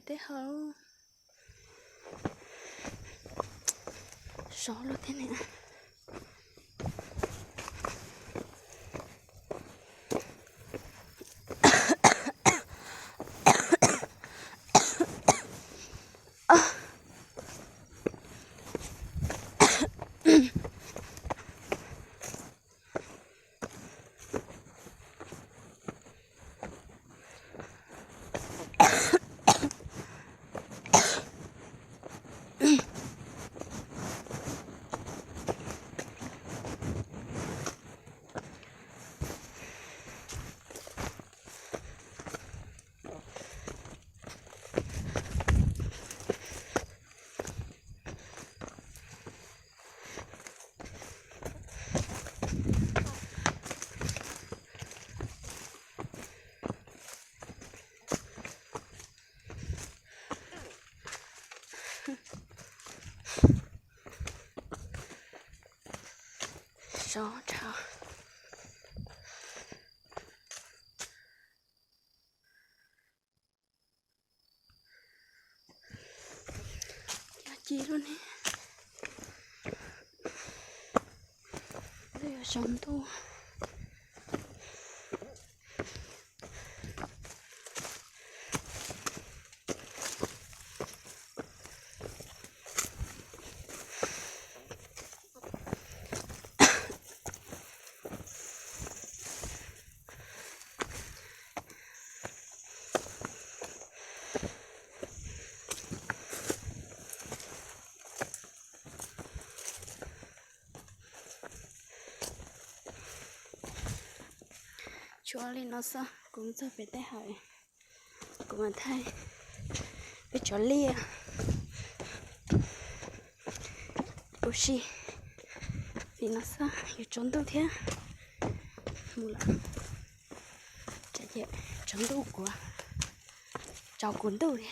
tế hậu gió luôn thế này. Gió chào giá trị luôn nè. Đây là sống thu. Chúa lên nó sao cũng giờ phải tay hỏi của mình thay với chó lia oxy vì nó saoอยู่trốn đâu thế mù lắm chả dễ trốn đâu của cháu cuốn đâu đi.